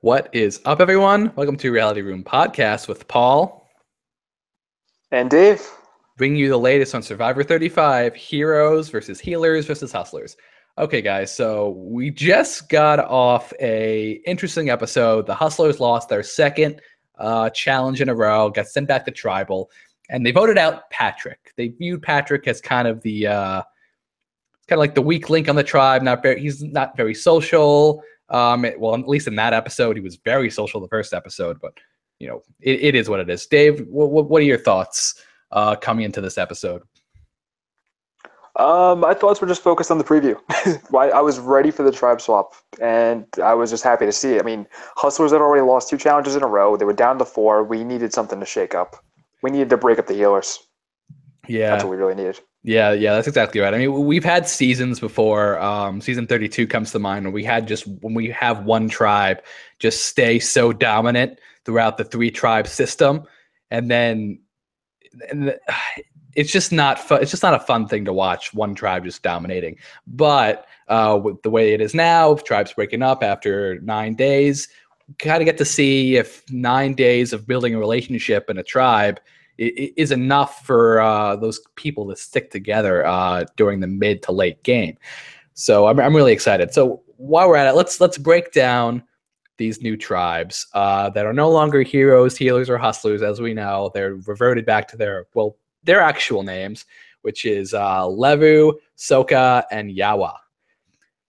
What is up, everyone? Welcome to Reality Room Podcast with Paul, And Dave. bringing you the latest on Survivor 35, Heroes versus Healers versus Hustlers. Okay, guys, so we just got off a interesting episode. The Hustlers lost their second challenge in a row, got sent back to Tribal, and they voted out Patrick. They viewed Patrick as kind of the like the weak link on the tribe. He's not very social. Well, at least in that episode, he was very social the first episode, but it is what it is. Dave, what are your thoughts coming into this episode? My thoughts were just focused on the preview. I was ready for the tribe swap, and I was just happy to see it. I mean, Hustlers had already lost 2 challenges in a row. They were down to 4. We needed something to shake up. We needed to break up the healers. Yeah. That's what we really needed. Yeah, that's exactly right. I mean, we've had seasons before. Season 32 comes to mind when we have one tribe just stay so dominant throughout the 3-tribe system, and it's just not fun. It's just not a fun thing to watch one tribe just dominating. But with the way it is now, tribes breaking up after 9 days, kind of get to see if 9 days of building a relationship in a tribe is enough for those people to stick together during the mid to late game. So I'm really excited. So while we're at it, let's break down these new tribes that are no longer heroes, healers, or hustlers. As we know, they're reverted back to their actual names, which is Levu, Soka, and Yawa.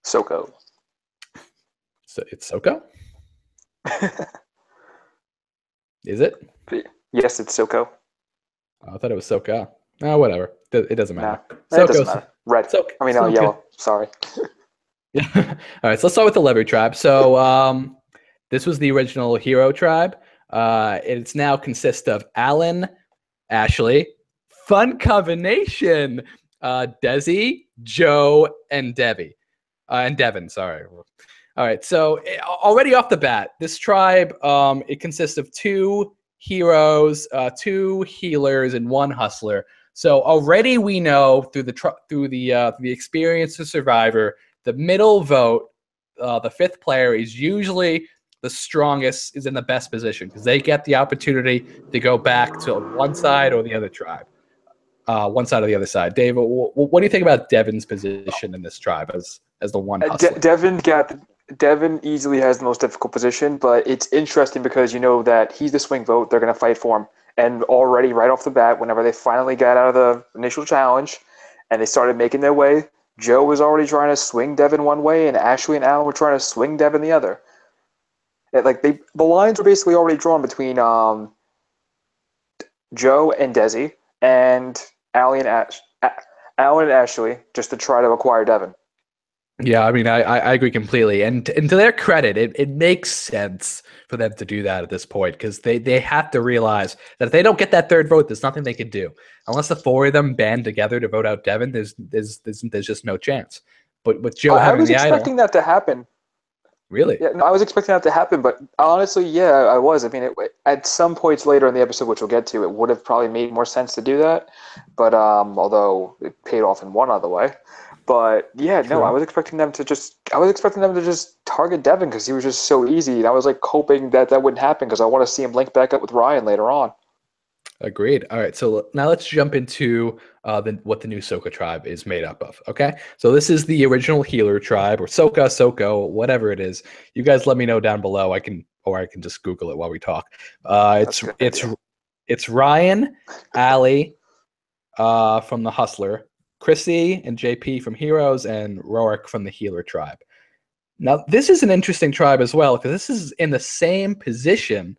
Soko. So it's Soko? Is it? Yes, it's Soko. I thought it was Soka. Oh, whatever. It doesn't matter. Nah, it doesn't matter. Red. Yellow. Sorry. Yeah. All right. So let's start with the Levu tribe. So this was the original hero tribe. It's now consists of Alan, Ashley, fun combination, Desi, Joe, and Debbie, and Devin. Sorry. All right. So already off the bat, this tribe it consists of 2 heroes, 2 healers, and 1 hustler. So already we know through the experience of Survivor, the middle vote, the 5th player is usually the strongest, is in the best position because they get the opportunity to go back to one side or the other tribe, one side or the other side. Dave, what do you think about Devin's position in this tribe as the one hustler? Devin easily has the most difficult position, but it's interesting because you know that he's the swing vote. They're going to fight for him. And already right off the bat, whenever they finally got out of the initial challenge and they started making their way, Joe was already trying to swing Devin one way, and Ashley and Alan were trying to swing Devin the other. The lines were basically already drawn between Joe and Desi and Alan and Ashley just to try to acquire Devin. Yeah, I mean, I agree completely. And to their credit, it makes sense for them to do that at this point because they have to realize that if they don't get that 3rd vote, there's nothing they can do. Unless the 4 of them band together to vote out Devin, there's just no chance. But with Joe having the idol... I was expecting that to happen. Really? Yeah, no, I was expecting that to happen, but honestly, yeah, I was. I mean, at some points later in the episode, which we'll get to, it would have probably made more sense to do that. But although it paid off in one other way. But yeah, True. No, I was expecting them to just target Devin because he was just so easy. And I was hoping that wouldn't happen because I want to see him link back up with Ryan later on. Agreed. All right, so now let's jump into what the new Soka tribe is made up of. Okay, so this is the original healer tribe, or Soka, Soko, whatever it is. You guys let me know down below. I can just Google it while we talk. It's Ryan, Ali, from the Hustler, Chrissy and JP from Heroes, and Roark from the Healer tribe. Now, this is an interesting tribe as well because this is in the same position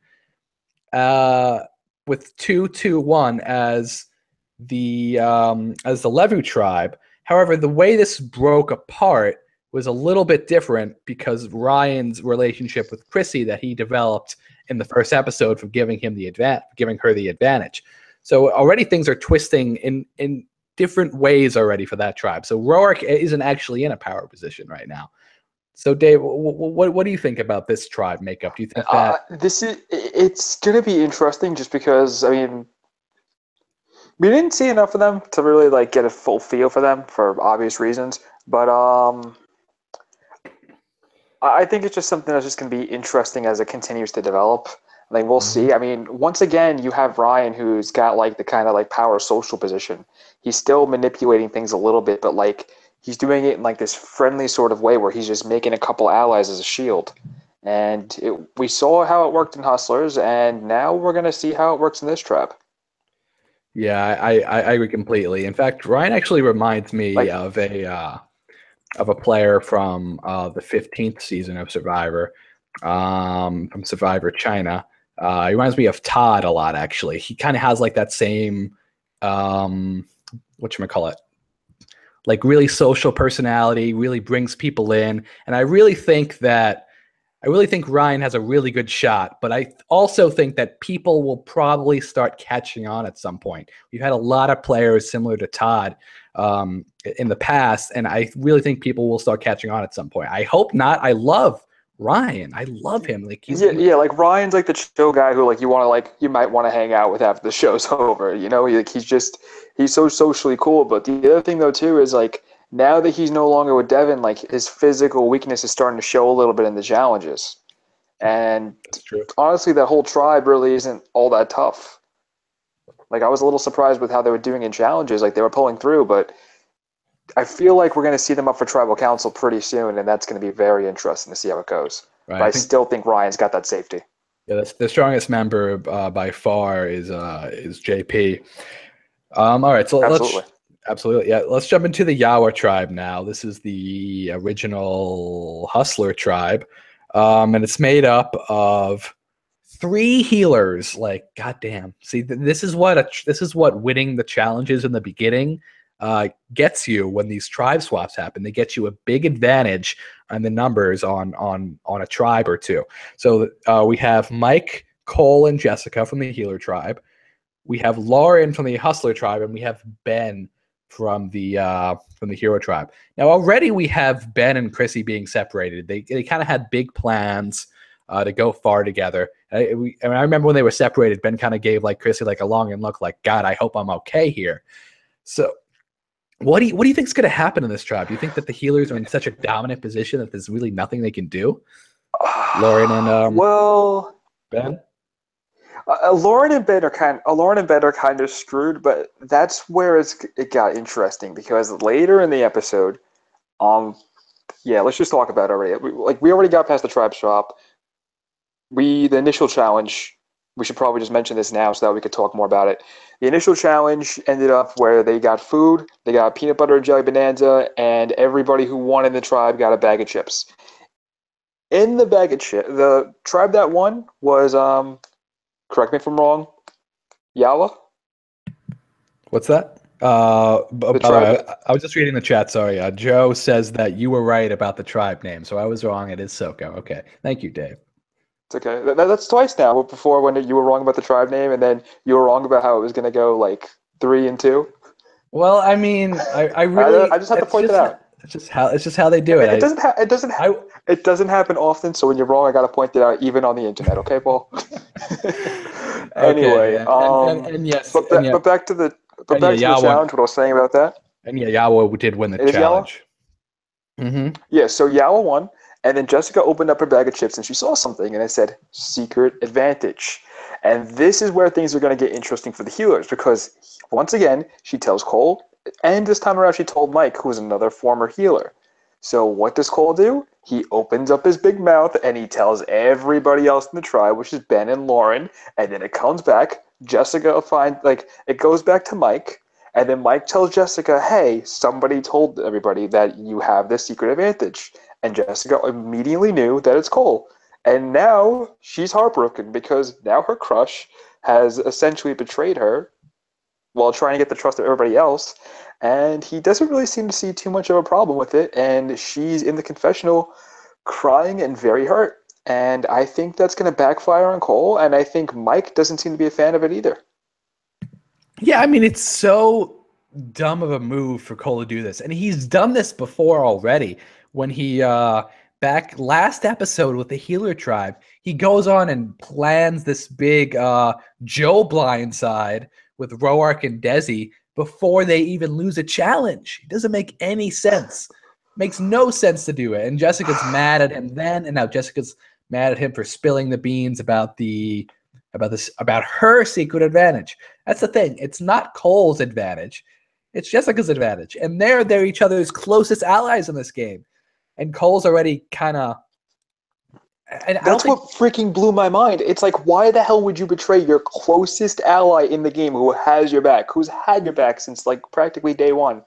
with 2-2-1 as the Levu tribe. However, the way this broke apart was a little bit different because Ryan's relationship with Chrissy that he developed in the first episode for giving her the advantage. So already things are twisting in different ways already for that tribe. So Roark isn't actually in a power position right now. So Dave, what do you think about this tribe makeup? Do you think that it's going to be interesting just because, I mean, we didn't see enough of them to really get a full feel for them for obvious reasons, but I think it's just something that's just going to be interesting as it continues to develop. Like we'll Mhm. see. I mean, once again, you have Ryan who's got like the kind of like power social position. He's still manipulating things a little bit, but like he's doing it in like this friendly sort of way where he's just making a couple allies as a shield. And we saw how it worked in Hustlers, and now we're going to see how it works in this trap. Yeah, I agree completely. In fact, Ryan actually reminds me Like, of a player from the 15th season of Survivor, from Survivor China. He reminds me of Todd a lot, actually. He kind of has like that same, whatchamacallit, like really social personality, really brings people in. And I really think Ryan has a really good shot, but I also think that people will probably start catching on at some point. We've had a lot of players similar to Todd in the past, and I really think people will start catching on at some point. I hope not. I love Ryan. I love him. Like yeah, yeah, like Ryan's like the chill guy who like you might want to hang out with after the show's over. You know, he's so socially cool. But the other thing though too is like now that he's no longer with Devin, like his physical weakness is starting to show a little bit in the challenges. And that's true. honestly, that whole tribe really isn't all that tough. Like I was a little surprised with how they were doing in challenges. Like they were pulling through, but I feel like we're going to see them up for tribal council pretty soon, and that's going to be very interesting to see how it goes. Right. But I I think still think Ryan's got that safety. yeah, that's the strongest member by far is JP. All right, so let's Absolutely. absolutely yeah, let's jump into the Yawa tribe now. This is the original Hustler tribe, and it's made up of three healers. Like, goddamn, see, this is what winning the challenges in the beginning gets you when these tribe swaps happen. They get you a big advantage on the numbers on a tribe or two. So we have Mike, Cole, and Jessica from the healer tribe. We have Lauren from the Hustler tribe, and we have Ben from the Hero tribe. Now already we have Ben and Chrissy being separated. They kind of had big plans to go far together. I remember when they were separated, Ben kind of gave like Chrissy like a longing look, like God, I hope I'm okay here. So what do you think is going to happen in this tribe? Do you think that the healers are in such a dominant position that there's really nothing they can do? Lauren and Well, Ben. Lauren and Ben are kind of screwed, but that's where it got interesting because later in the episode, um, yeah, let's just talk about it already. We already got past the tribe swap. The initial challenge. We should probably just mention this now so that we could talk more about it. The initial challenge ended up where they got food, they got peanut butter and jelly bonanza, and everybody who won in the tribe got a bag of chips. In the bag of chips, the tribe that won was correct me if I'm wrong, Yala. What's that? By The the way, tribe. I was just reading the chat. Sorry. Joe says that you were right about the tribe name, so I was wrong. It is Soko. Okay. Thank you, Dave. It's okay. That's twice now. Before when you were wrong about the tribe name, and then you were wrong about how it was going to go like 3-2. Well, I mean, I I really, just have to point it out. it's just how they do It it. doesn't. I It doesn't happen often. So when you're wrong, I got to point it out, even on the internet. Okay, Paul. okay, Anyway, and yes, and yeah, but back to the and yeah, Yawa, challenge. What I was saying about that. and yeah, Yawa did win the It is Yala. challenge. Mm-hmm. Yeah. So Yala won, and then Jessica opened up her bag of chips and she saw something, and it said "secret advantage." And this is where things are going to get interesting for the healers because once again, she tells Cole, and this time around, she told Mike, who's another former healer. So what does Cole do? He opens up his big mouth and he tells everybody else in the tribe, which is Ben and Lauren, and then it comes back. Jessica finds it goes back to Mike, and then Mike tells Jessica, "Hey, somebody told everybody that you have this secret advantage," and Jessica immediately knew that it's Cole. And now she's heartbroken because now her crush has essentially betrayed her while trying to get the trust of everybody else. And he doesn't really seem to see too much of a problem with it. And she's in the confessional crying and very hurt. And I think that's going to backfire on Cole. And I think Mike doesn't seem to be a fan of it either. Yeah, I mean, it's so dumb of a move for Cole to do this. And he's done this before already when he back last episode with the healer tribe, he goes on and plans this big Joe blindside with Roark and Desi before they even lose a challenge. It doesn't make any sense. Makes no sense to do it. And Jessica's mad at him then, and now Jessica's mad at him for spilling the beans about her secret advantage. That's the thing. It's not Cole's advantage. It's Jessica's advantage. And they're each other's closest allies in this game. And Cole's already kind of. That's what freaking blew my mind. It's like, why the hell would you betray your closest ally in the game who has your back, who's had your back since like practically day one?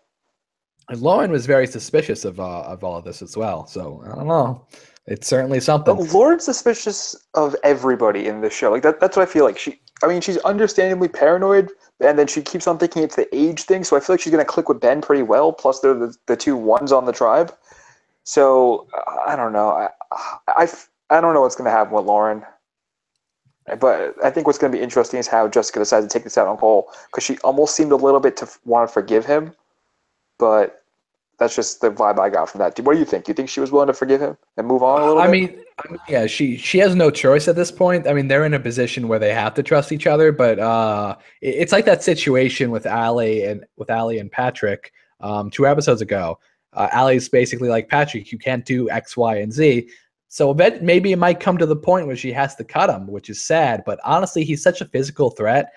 And Lauren was very suspicious of all of this as well. So I don't know. It's certainly something. But Lauren's suspicious of everybody in this show. Like that's what I feel like. She's understandably paranoid, and then she keeps on thinking it's the age thing. So I feel like she's gonna click with Ben pretty well. Plus, they're the two ones on the tribe. So I don't know. I don't know what's gonna happen with Lauren. But I think what's going to be interesting is how Jessica decided to take this out on Cole, because she almost seemed a little bit to want to forgive him, but that's just the vibe I got from that. What do you think? Do you think she was willing to forgive him and move on a little bit? I mean, yeah, she has no choice at this point. I mean, they're in a position where they have to trust each other, but it's like that situation with Allie and Patrick 2 episodes ago. Allie's basically like, Patrick, you can't do X, Y, and Z. So maybe it might come to the point where she has to cut him, which is sad. But honestly, he's such a physical threat.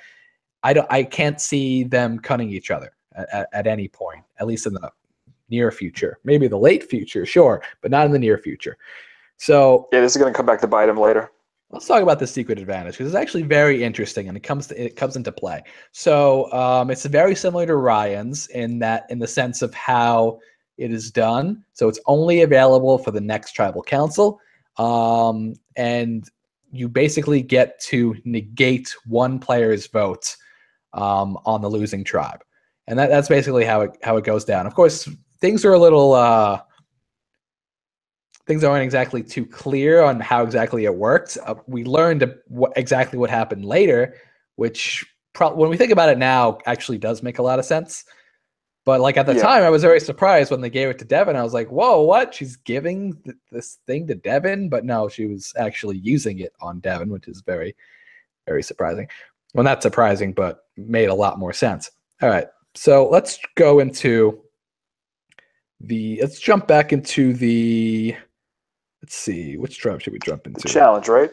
I can't see them cutting each other at any point, at least in the near future. Maybe the late future, sure, but not in the near future. So yeah, this is going to come back to bite him later. Let's talk about the secret advantage, because it's actually very interesting and it comes into play. So it's very similar to Ryan's in the sense of how it is done. So it's only available for the next tribal council. And you basically get to negate one player's vote on the losing tribe. And that's basically how it goes down. Of course, things are a little things aren't exactly too clear on how exactly it works. We learned exactly what happened later, which when we think about it now actually does make a lot of sense. But like at the time, I was very surprised when they gave it to Devin. I was like, whoa, what? She's giving this thing to Devin? But no, she was actually using it on Devin, which is very, very surprising. Well, not surprising, but made a lot more sense. All right. So let's go into let's jump back into let's see, which tribe should we jump into? The challenge, right?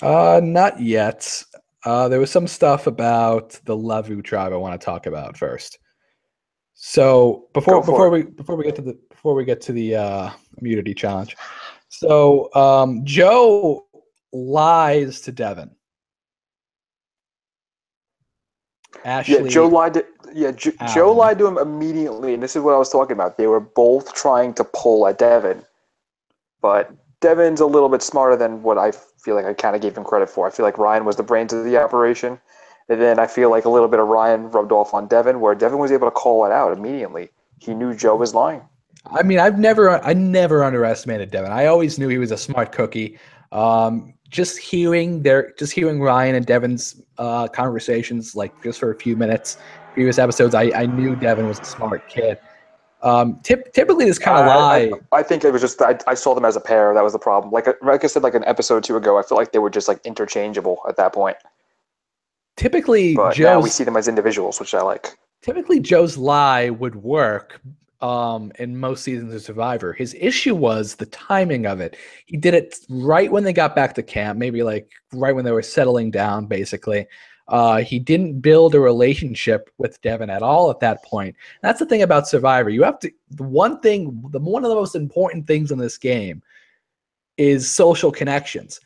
Not yet. There was some stuff about the Lavu tribe I want to talk about first. So before we get to the immunity challenge, so Joe lies to Devin. Ashley, yeah, Joe lied to Joe lied to him immediately, and this is what I was talking about. They were both trying to pull at Devin, but Devin's a little bit smarter than what I feel like I kind of gave him credit for. I feel like Ryan was the brains of the operation. And then I feel like a little bit of Ryan rubbed off on Devin, where Devin was able to call it out immediately. He knew Joe was lying. I mean, I never underestimated Devin. I always knew he was a smart cookie. Just hearing Ryan and Devin's conversations, like just for a few minutes, previous episodes, I knew Devin was a smart kid. Typically, this kind of lie. I think it was just I saw them as a pair. That was the problem. Like I said, like an episode or two ago, I feel like they were just like interchangeable at that point. Typically, but now we see them as individuals, which I like. Typically, Joe's lie would work in most seasons of Survivor. His issue was the timing of it. He did it right when they got back to camp, maybe like right when they were settling down, basically. He didn't build a relationship with Devin at all at that point. That's the thing about Survivor. You have to one of the most important things in this game is social connections.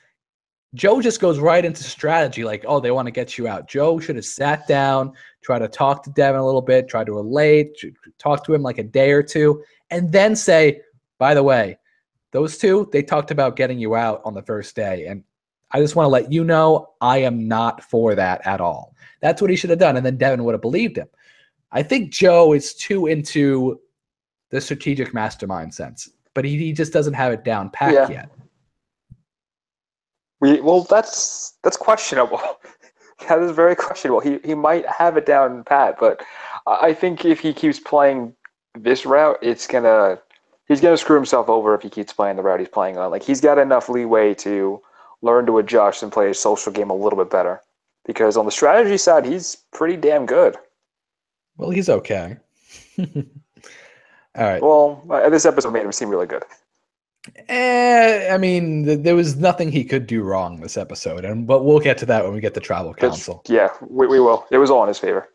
Joe just goes right into strategy, like, oh, they want to get you out. Joe should have sat down, try to talk to Devin a little bit, try to relate, talk to him like a day or two, and then say, by the way, those two, they talked about getting you out on the first day. And I just want to let you know I am not for that at all. That's what he should have done. And then Devin would have believed him. I think Joe is too into the strategic mastermind sense, but he just doesn't have it down pat yet. Well, that's questionable. That is very questionable. He might have it down pat, but I think if he keeps playing this route, he's gonna screw himself over if he keeps playing the route he's playing on. Like, he's got enough leeway to learn to adjust and play his social game a little bit better. Because on the strategy side, he's pretty damn good. Well, he's okay. All right. Well, this episode made him seem really good. I mean, there was nothing he could do wrong this episode, but we'll get to that when we get to Tribal Council. Yeah, we will. It was all in his favor.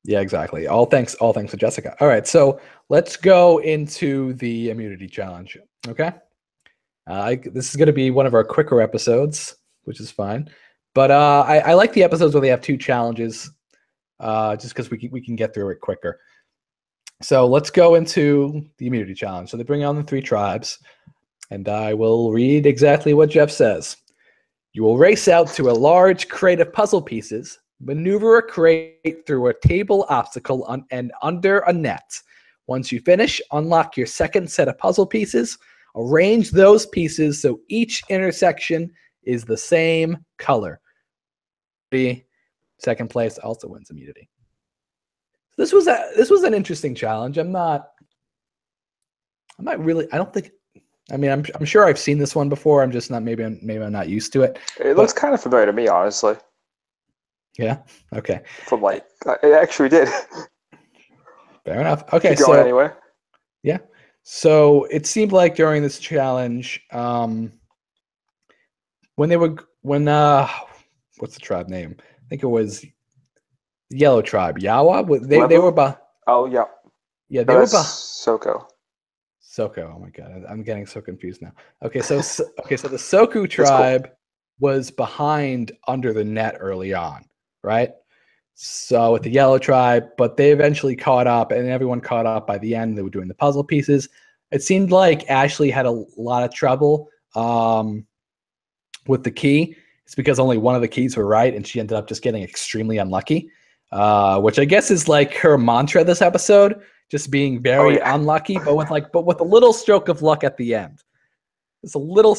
Yeah, exactly. All thanks to Jessica. All right, so let's go into the immunity challenge. Okay. This is going to be one of our quicker episodes, which is fine. But I like the episodes where they have two challenges, just because we can get through it quicker. So let's go into the immunity challenge. So they bring on the 3 tribes, and I will read exactly what Jeff says. You will race out to a large crate of puzzle pieces, maneuver a crate through a table obstacle and under a net. Once you finish, unlock your second set of puzzle pieces. Arrange those pieces so each intersection is the same color. The second place also wins immunity. This was an interesting challenge. I'm not really. I don't think. I mean, I'm sure I've seen this one before. I'm just not. Maybe I'm not used to it. It looks kind of familiar to me, honestly. Yeah. Okay. From it actually did. Fair enough. Okay. Keep going anyway. Yeah. So it seemed like during this challenge, when what's the tribe name? I think it was the Yellow Tribe. Yawa. They were Oh yeah. Yeah, they were Soko. Soko. Oh my god, I'm getting so confused now. Okay, so so the Soku tribe was behind under the net early on, right? So with the Yellow Tribe, but they eventually caught up, and everyone caught up by the end. They were doing the puzzle pieces. It seemed like Ashley had a lot of trouble with the key. It's because only one of the keys were right, and she ended up just getting extremely unlucky, which I guess is like her mantra this episode, just being very unlucky, but with a little stroke of luck at the end. It's a little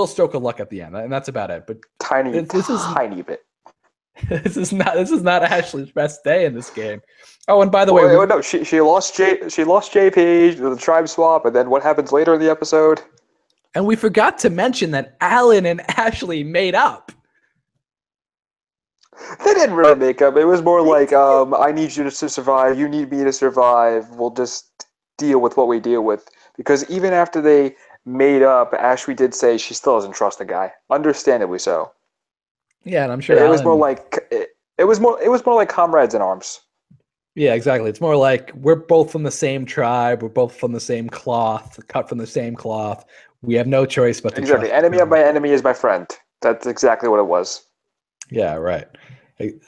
stroke of luck at the end, and that's about it. But tiny bit. This is not Ashley's best day in this game. Oh, and by the way, no, she lost JP, the tribe swap, and then what happens later in the episode? And we forgot to mention that Alan and Ashley made up. They didn't really make up. It was more like, I need you to survive, you need me to survive, we'll just deal with what we deal with. Because even after they made up, Ashley did say she still doesn't trust the guy. Understandably so. Yeah, and I'm sure it was more like comrades in arms. Yeah, exactly. It's more like we're both from the same tribe, we're both from the same cloth, cut from the same cloth. We have no choice but to exactly. Enemy of my enemy is my friend. That's exactly what it was. Yeah, right.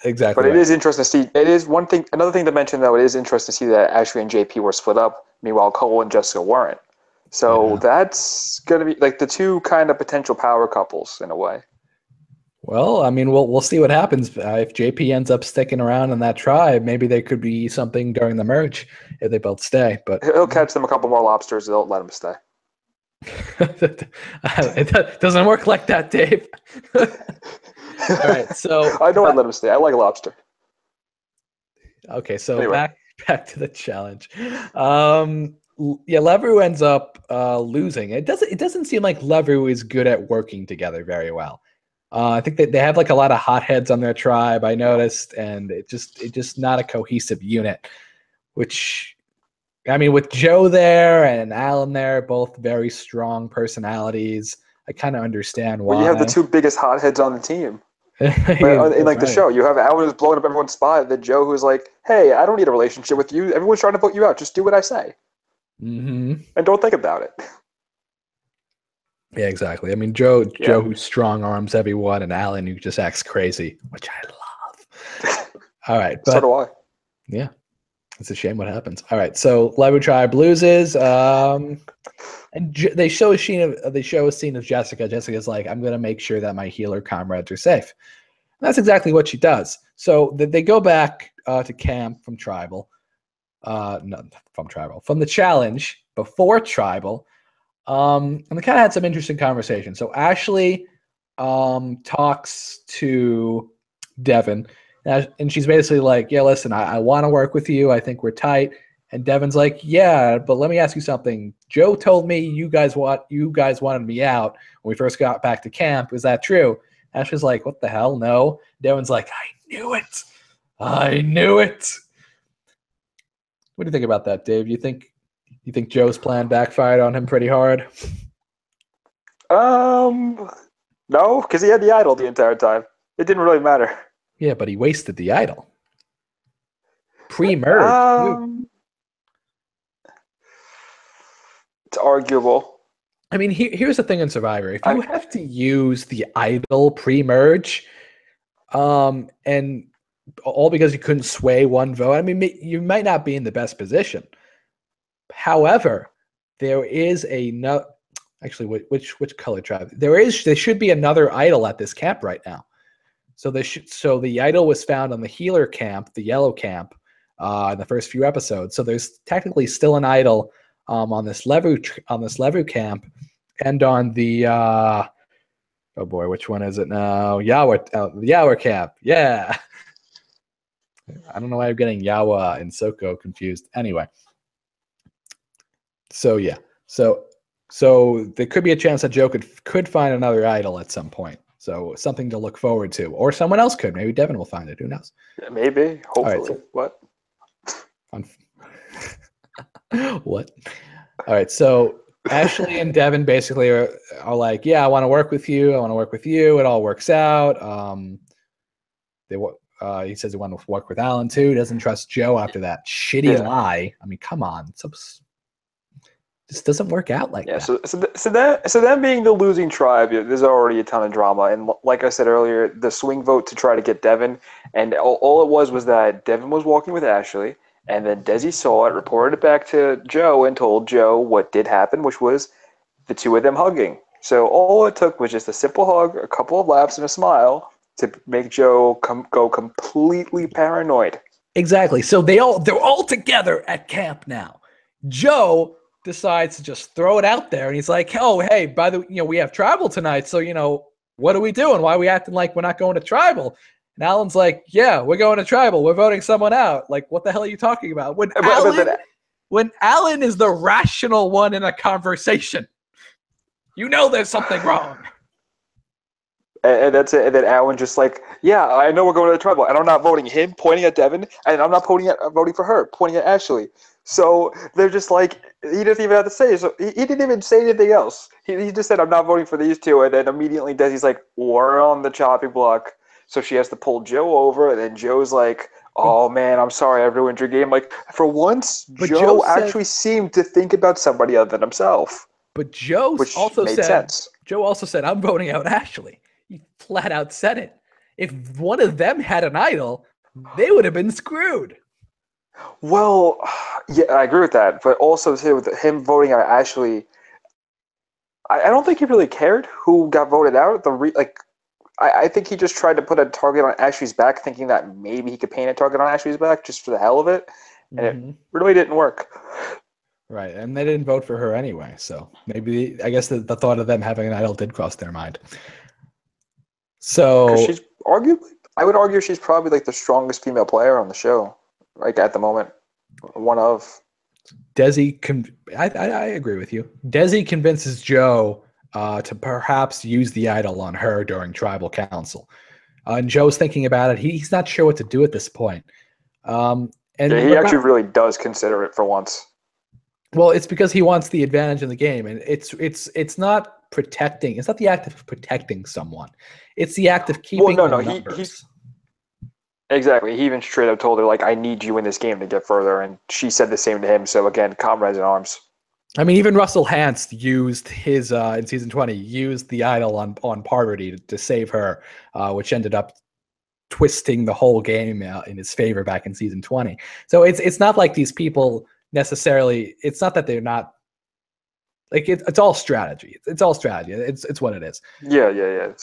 Exactly. But it is interesting to see. It is one thing. Another thing to mention, though, it is interesting to see that Ashley and JP were split up. Meanwhile, Cole and Jessica weren't. So that's going to be like the two kind of potential power couples in a way. Well, I mean, we'll see what happens. If JP ends up sticking around in that tribe, maybe there could be something during the merge if they both stay. But he'll catch them a couple more lobsters. They'll let him stay. It doesn't work like that, Dave. All right, so I know I'd let him stay. I like lobster. Okay, so anyway. back to the challenge. Leveru ends up losing. It doesn't seem like Leveru is good at working together very well. I think that they have like a lot of hotheads on their tribe, I noticed, and it's just not a cohesive unit. Which, I mean, with Joe there and Alan there, both very strong personalities, I kind of understand why. Well, you have the two biggest hotheads on the team. in the show, you have Alan who's blowing up everyone's spot, and then Joe who's like, "Hey, I don't need a relationship with you. Everyone's trying to vote you out. Just do what I say, and don't think about it." Yeah, exactly. I mean, Joe who strong arms everyone, and Alan who just acts crazy, which I love. All right, but so do I. Yeah, it's a shame what happens. All right, so Leveru Tribe loses, and they show a scene of Jessica. Jessica's like, "I'm gonna make sure that my healer comrades are safe." And that's exactly what she does. So they go back to camp from Tribal, from the challenge before Tribal. And they kind of had some interesting conversation. So Ashley talks to Devin, and she's basically like, "Yeah, listen, I want to work with you. I think we're tight." And Devin's like, "Yeah, but let me ask you something. Joe told me you guys wanted me out when we first got back to camp. Is that true?" Ashley's like, "What the hell? No." Devin's like, "I knew it. I knew it." What do you think about that, Dave? You think You think Joe's plan backfired on him pretty hard? No, because he had the idol the entire time. It didn't really matter. Yeah, but he wasted the idol. Pre-merge. It's arguable. I mean, here's the thing in Survivor. If you have to use the idol pre-merge, and all because you couldn't sway one vote, I mean, you might not be in the best position. However, there is actually, which color tribe? There should be another idol at this camp right now. So the idol was found on the healer camp, the yellow camp, in the first few episodes. So there's technically still an idol on this Levu camp, and on the oh boy, which one is it now? Yawa camp. Yeah. I don't know why I'm getting Yawa and Soko confused. Anyway. So yeah. So there could be a chance that Joe could find another idol at some point. So something to look forward to. Or someone else could. Maybe Devin will find it. Who knows? Yeah, maybe. Hopefully. What? What? All right. So Ashley and Devin basically are like, yeah, I want to work with you. I want to work with you. It all works out. He says he wants to work with Alan too. He doesn't trust Joe after that shitty lie. I mean, come on. This doesn't work out like that. So that being the losing tribe, there's already a ton of drama. And like I said earlier, the swing vote to try to get Devin, and all it was that Devin was walking with Ashley, and then Desi saw it, reported it back to Joe, and told Joe what did happen, which was the two of them hugging. So all it took was just a simple hug, a couple of laughs, and a smile to make Joe go completely paranoid. Exactly. So they're all together at camp now. Joe decides to just throw it out there, and he's like, "Oh, hey, by the way, we have tribal tonight, so what are we doing? Why are we acting like we're not going to tribal?" And Alan's like, "Yeah, we're going to tribal. We're voting someone out. Like, what the hell are you talking about?" When Alan is the rational one in a conversation, there's something wrong. And that's it. And then Alan just like, "Yeah, I know we're going to the tribal, and I'm not voting him," pointing at Devin, and I'm not voting for her, pointing at Ashley. So they're just like, he doesn't even have to say it. So he didn't even say anything else. He just said, "I'm not voting for these two," and then immediately Desi's like, "We're on the chopping block." So she has to pull Joe over, and then Joe's like, "Oh man, I'm sorry, I ruined your game." Like, for once, Joe actually seemed to think about somebody other than himself. But Joe also said, "I'm voting out Ashley." He flat out said it. If one of them had an idol, they would have been screwed. Well, yeah, I agree with that. But also, too, with him voting out Ashley, I don't think he really cared who got voted out. I think he just tried to put a target on Ashley's back, thinking that maybe he could paint a target on Ashley's back just for the hell of it. And it really didn't work. Right, and they didn't vote for her anyway. So maybe, I guess the thought of them having an idol did cross their mind. So she's I would argue she's probably like the strongest female player on the show, like at the moment. One of. Desi, I agree with you. Desi convinces Joe to perhaps use the idol on her during tribal council. And Joe's thinking about it. He's not sure what to do at this point. And he actually really does consider it for once. Well, it's because he wants the advantage in the game, and it's not protecting. It's not the act of protecting someone. It's the act of keeping. Well, no, he's exactly. He even straight up told her, like, "I need you in this game to get further," and she said the same to him. So again, comrades in arms. I mean, even Russell Hantz used his in season 20 used the idol on Parvati to save her, which ended up twisting the whole game in his favor back in season 20. So it's not like these people necessarily. It's not that they're not. Like it's all strategy. It's all strategy. It's what it is. Yeah.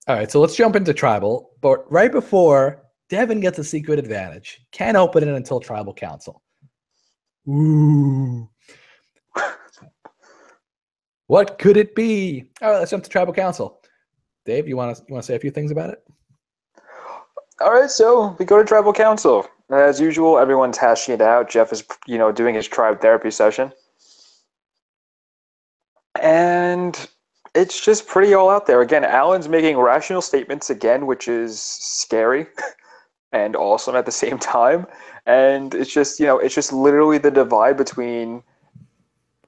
All right, so let's jump into tribal. But right before Devin gets a secret advantage, can't open it until tribal council. Ooh. What could it be? All right, let's jump to tribal council. Dave, you want to say a few things about it? All right, so we go to tribal council. As usual, everyone's hashing it out. Jeff is, doing his tribe therapy session. And it's just pretty all out there. Again, Alan's making rational statements again, which is scary and awesome at the same time. And it's just, it's just literally the divide between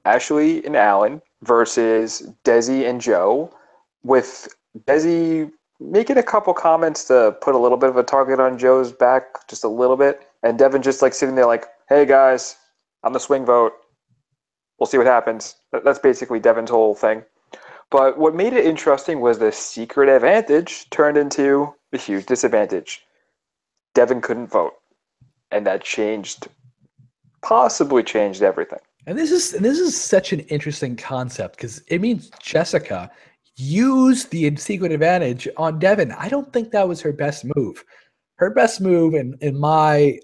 Ashley and Alan versus Desi and Joe, with Desi making a couple comments to put a little bit of a target on Joe's back, just a little bit, and Devin just like sitting there like, hey guys, I'm the swing vote. We'll see what happens. That's basically Devin's whole thing. But what made it interesting was the secret advantage turned into a huge disadvantage. Devin couldn't vote. And that possibly changed everything. And this is such an interesting concept because it means Jessica used the secret advantage on Devin. I don't think that was her best move. Her best move, in my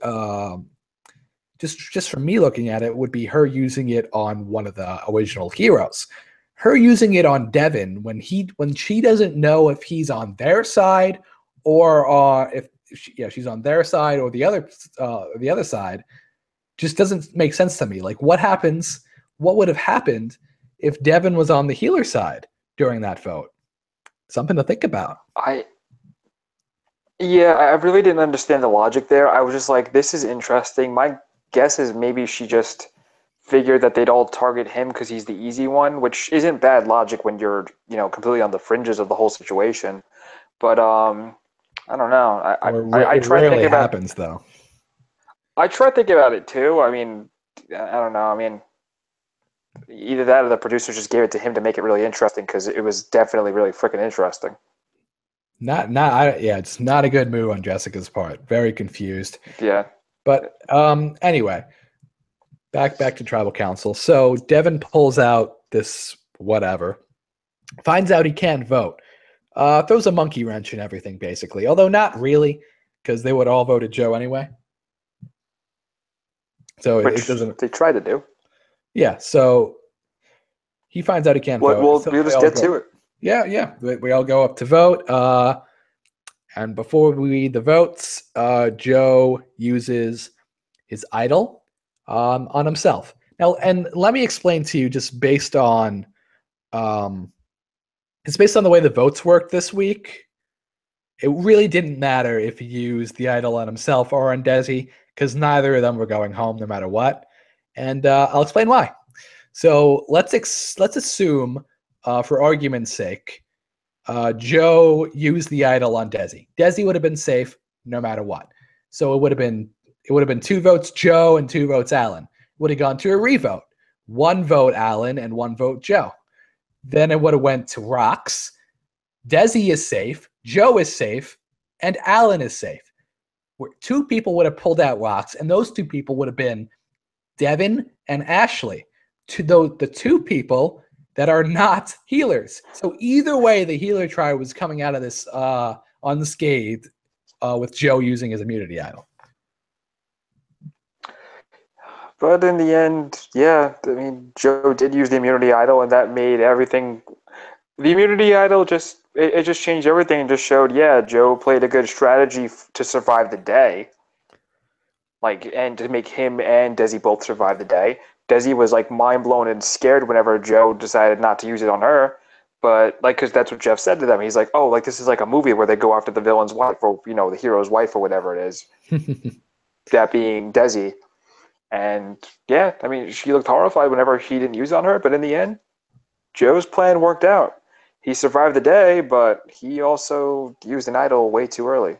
just from me looking at it, would be her using it on one of the original heroes. Her using it on Devin when she doesn't know if he's on their side or if she's on their side or the other side, just doesn't make sense to me. Like, what would have happened if Devin was on the healer side during that vote? Something to think about. I really didn't understand the logic there. I was just like, this is interesting. My guess is maybe she just figured that they'd all target him because he's the easy one, which isn't bad logic when you're, completely on the fringes of the whole situation. But I don't know. I try to think about happens though. I try to think about it too. I mean, I don't know. I mean, either that or the producers just gave it to him to make it really interesting because it was definitely really freaking interesting. It's not a good move on Jessica's part. Very confused. Yeah. But anyway, back to tribal council. So Devin pulls out this whatever, finds out he can't vote, throws a monkey wrench in everything basically. Although not really, because they would all voted Joe anyway. So it doesn't. They try to do. Yeah. So he finds out he can't vote. We'll just get to it. Yeah. We all go up to vote. And before we read the votes, Joe uses his idol on himself. Now, and let me explain to you, just based on it's based on the way the votes worked this week. It really didn't matter if he used the idol on himself or on Desi, because neither of them were going home no matter what. And I'll explain why. So let's assume, for argument's sake, Joe used the idol on Desi. Desi would have been safe no matter what. So it would have been 2 votes Joe and 2 votes Alan. Would have gone to a revote. 1 vote Alan and 1 vote Joe. Then it would have went to rocks. Desi is safe, Joe is safe, and Alan is safe. 2 people would have pulled out rocks, and those 2 people would have been Devin and Ashley. The 2 people that are not healers. So either way, the healer tribe was coming out of this unscathed with Joe using his immunity idol. But in the end, yeah, I mean, Joe did use the immunity idol, and that made everything. The immunity idol just changed everything and just showed, yeah, Joe played a good strategy to survive the day. And to make him and Desi both survive the day. Desi was mind blown and scared whenever Joe decided not to use it on her. But because that's what Jeff said to them. He's like, oh, this is like a movie where they go after the villain's wife or, the hero's wife or whatever it is. That being Desi. And yeah, I mean, she looked horrified whenever he didn't use it on her. But in the end, Joe's plan worked out. He survived the day, but he also used an idol way too early.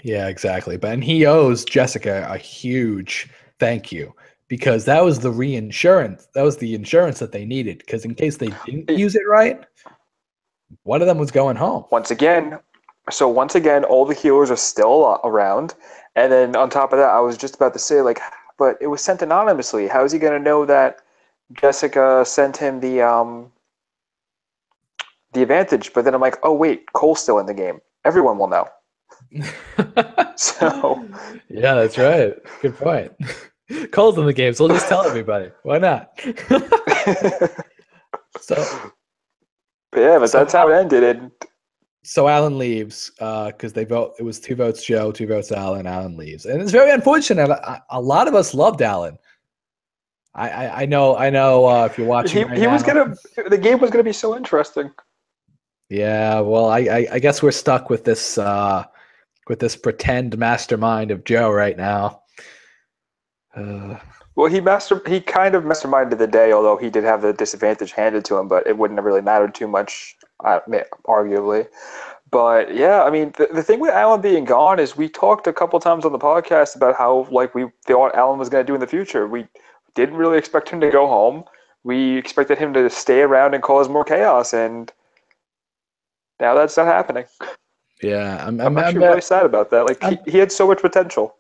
Yeah, exactly. And he owes Jessica a huge thank you, because that was the reinsurance. That was the insurance that they needed, because in case they didn't use it right, one of them was going home. Once again, all the healers are still around. And then on top of that, I was just about to say, but it was sent anonymously. How is he going to know that Jessica sent him the advantage? But then I'm like, oh, wait, Cole's still in the game. Everyone will know. So yeah, that's right. Good point. Cole's in the game, so we'll just tell everybody. Why not? But that's how it ended. So Alan leaves because they vote. It was 2 votes Joe, 2 votes Alan. Alan leaves, and it's very unfortunate. A lot of us loved Alan. I know. If you're watching, the game was gonna be so interesting. Yeah, well, I guess we're stuck with this pretend mastermind of Joe right now. Well, he kind of masterminded the day, although he did have the disadvantage handed to him, but it wouldn't have really mattered too much, arguably. But yeah, I mean, the thing with Alan being gone is we talked a couple times on the podcast about how like we thought Alan was going to do in the future. We didn't really expect him to go home. We expected him to stay around and cause more chaos, and now that's not happening. Yeah, I'm actually really sad about that. Like he had so much potential.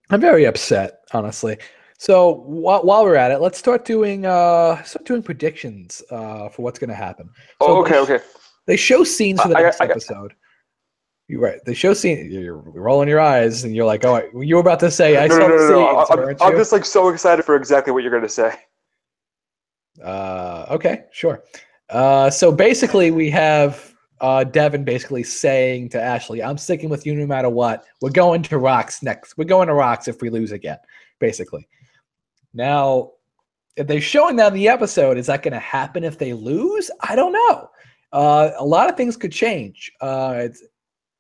I'm very upset, honestly. So while we're at it, let's start doing predictions for what's going to happen. So Okay. They show scenes for the next I episode. You're right. They show scenes. You're rolling your eyes, and you're like, "Oh, you were about to say I saw the scenes, weren't you?" I'm just like so excited for exactly what you're going to say. Okay, sure. So basically, we have Devin basically saying to Ashley, "I'm sticking with you no matter what. We're going to Rocks next. We're going to Rocks if we lose again." Basically. Now, if they're showing that in the episode, is that going to happen if they lose? I don't know. A lot of things could change,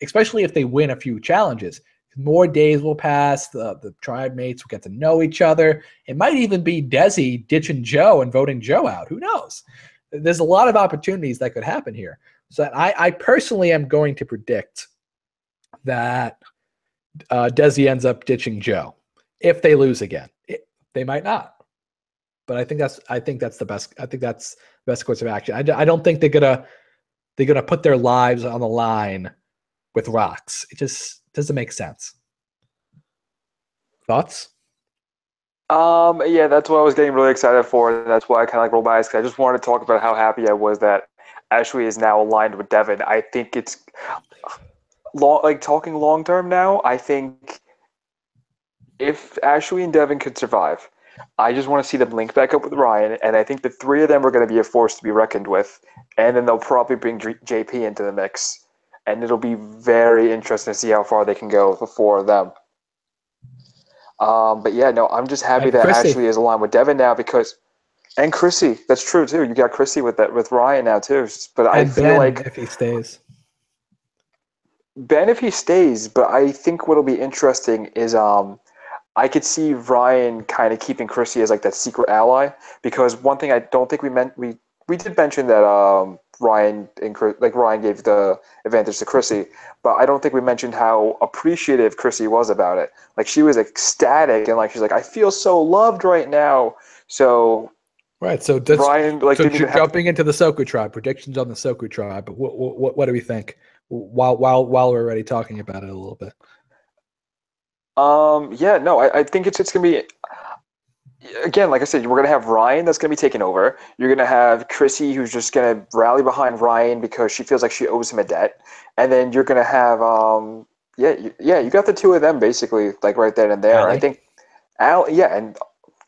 especially if they win a few challenges. More days will pass. The tribe mates will get to know each other. It might even be Desi ditching Joe and voting Joe out. Who knows? There's a lot of opportunities that could happen here. So I personally am going to predict that Desi ends up ditching Joe if they lose again. They might not, but I think that's the best. I think that's the best course of action. I don't think they're gonna put their lives on the line with Rocks. It just doesn't make sense. Thoughts? Yeah, that's what I was getting really excited for, and that's why I kind of like rolled my eyes, because I just wanted to talk about how happy I was that Ashley is now aligned with Devin. I think it's talking long term now. I think if Ashley and Devin could survive, I just want to see them link back up with Ryan, and I think the three of them are going to be a force to be reckoned with, and then they'll probably bring JP into the mix, and it'll be very interesting to see how far they can go with the four of them. But yeah, no, I'm just happy that Chrissy. Ashley is aligned with Devin now and Chrissy. That's true too. You got Chrissy with Ryan now too. But I feel Ben, like if he stays. Ben, if he stays, but I think what'll be interesting is I could see Ryan kind of keeping Chrissy as like that secret ally, because one thing I don't think we did mention that Ryan gave the advantage to Chrissy, but I don't think we mentioned how appreciative Chrissy was about it. Like she was ecstatic and like she's like, I feel so loved right now. So right. So Ryan jumping into the Soku tribe. Predictions on the Soku tribe. What do we think? While we're already talking about it a little bit. Yeah, no, I think it's gonna be, again, like I said, we're gonna have Ryan that's gonna be taking over. You're gonna have Chrissy who's just gonna rally behind Ryan because she feels like she owes him a debt, and then you're gonna have you got the two of them basically like right then and there. Allie. I think and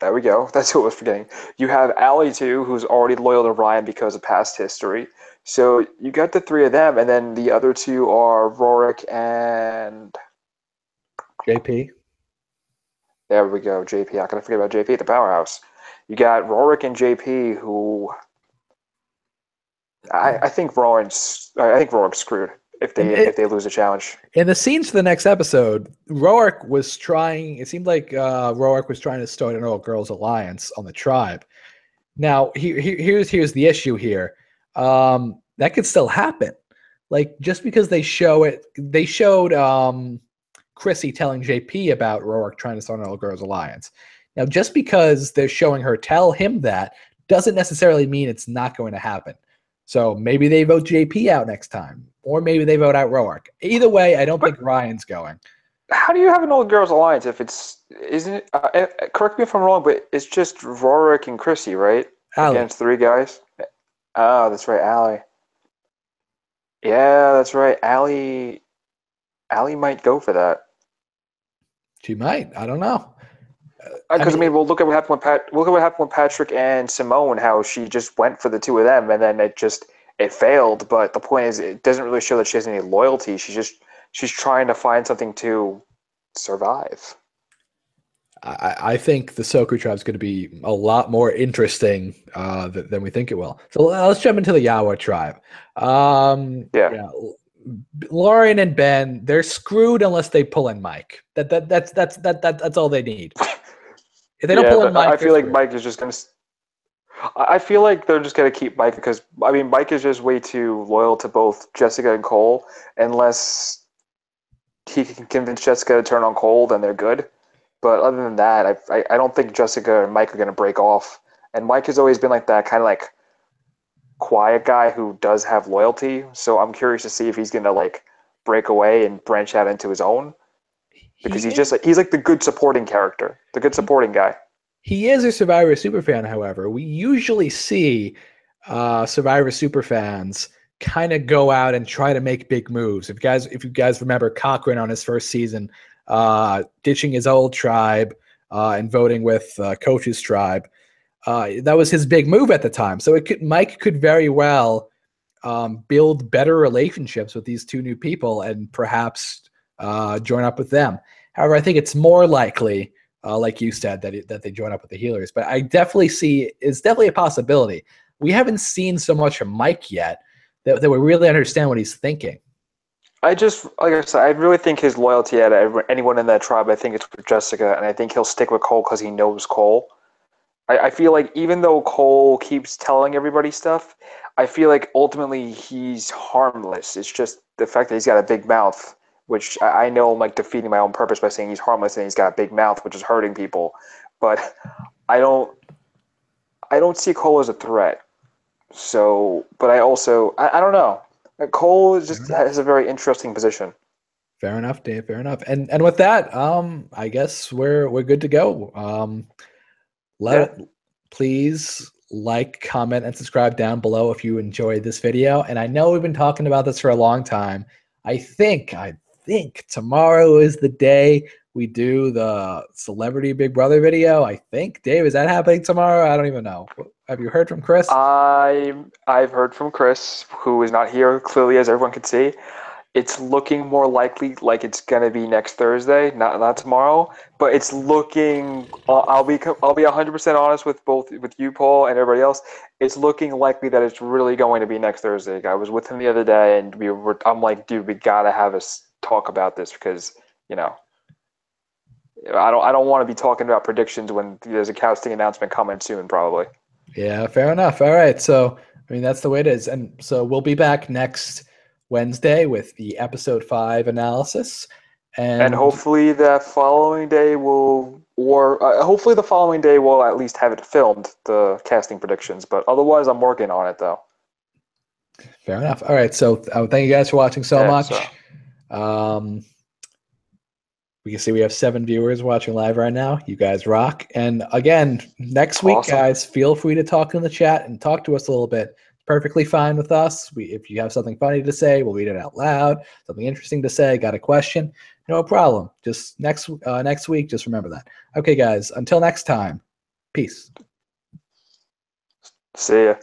there we go. That's what I was forgetting. You have Allie too, who's already loyal to Ryan because of past history. So you got the three of them, and then the other two are Rorik and JP. There we go, JP. How can I forget about JP, the powerhouse? You got Rorik and JP, who I think Rorik's screwed if they lose a challenge. In the scenes for the next episode, Rorik was trying. It seemed like Rorik was trying to start an all girls alliance on the tribe. Now here's the issue here. That could still happen. Like just because they showed Chrissy telling JP about Rorik trying to start an all girls alliance. Now, just because they're showing her tell him that doesn't necessarily mean it's not going to happen. So maybe they vote JP out next time, or maybe they vote out Rorik. Either way, I don't think Ryan's going. How do you have an all girls alliance if isn't it? Correct me if I'm wrong, but it's just Rorik and Chrissy, right? Allie. Against three guys. Oh, that's right, Allie. Yeah, that's right, Allie. Allie might go for that. She might. I don't know. Because I mean, we'll look at what happened with Patrick and Simone. How she just went for the two of them, and then it failed. But the point is, it doesn't really show that she has any loyalty. She's trying to find something to survive. I think the Soku tribe is going to be a lot more interesting than we think it will. So let's jump into the Yawa tribe. Yeah. Lauren and Ben, they're screwed unless they pull in Mike. That's all they need. If they don't Yeah, pull in Mike, I they're feel like screwed. Mike is just gonna. I feel like they're just gonna keep Mike because I mean Mike is just way too loyal to both Jessica and Cole. Unless he can convince Jessica to turn on Cole, then they're good. But other than that, I don't think Jessica and Mike are gonna break off. And Mike has always been like that kind of like quiet guy who does have loyalty. So I'm curious to see if he's gonna like break away and branch out into his own because He he's like the good supporting character, the good he supporting guy. he is a Survivor superfan. However, we usually see Survivor superfans kind of go out and try to make big moves. If you guys remember Cochran on his first season, ditching his old tribe and voting with Coach's tribe. That was his big move at the time. So Mike could very well build better relationships with these two new people and perhaps join up with them. However, I think it's more likely, like you said, that they join up with the healers. But I definitely see it's definitely a possibility. We haven't seen so much from Mike yet that we really understand what he's thinking. I just, like I said, I really think his loyalty at anyone in that tribe, I think it's with Jessica, and I think he'll stick with Cole because he knows Cole. I feel like even though Cole keeps telling everybody stuff, I feel like ultimately he's harmless. It's just the fact that he's got a big mouth, which I know I'm like defeating my own purpose by saying he's harmless and he's got a big mouth, which is hurting people. But I don't, I don't see Cole as a threat. So, but I don't know. Cole is Fair just enough. has a very interesting position. Fair enough, Dave. Fair enough. And with that, I guess we're good to go. Yeah. Please like, comment, and subscribe down below if you enjoyed this video. And I know we've been talking about this for a long time. I think tomorrow is the day we do the Celebrity Big Brother video. I think. Dave, is that happening tomorrow? I don't even know. Have you heard from Chris? I've heard from Chris, who is not here clearly as everyone can see. It's looking more likely like it's gonna be next Thursday, not tomorrow. But it's looking. I'll be 100% honest with both with you, Paul, and everybody else. It's looking likely that it's really going to be next Thursday. I was with him the other day, and I'm like, dude, we gotta have us talk about this because you know I don't want to be talking about predictions when there's a casting announcement coming soon, probably. Yeah, fair enough. All right. So, I mean, that's the way it is. And so we'll be back next Wednesday with the episode 5 analysis. And And hopefully that following day or hopefully the following day we'll at least have it filmed, the casting predictions. But otherwise, I'm working on it though. fair enough. All right. So, thank you guys for watching so Yeah. much. Um, we can see we have 7 viewers watching live right now. You guys rock. And again, next week, Awesome. guys, feel free to talk in the chat and talk to us a little bit. Perfectly fine with us. If you have something funny to say, we'll read it out loud. Something interesting to say, got a question? No problem. Just next week, just remember that. Okay, guys. Until next time. Peace. See ya.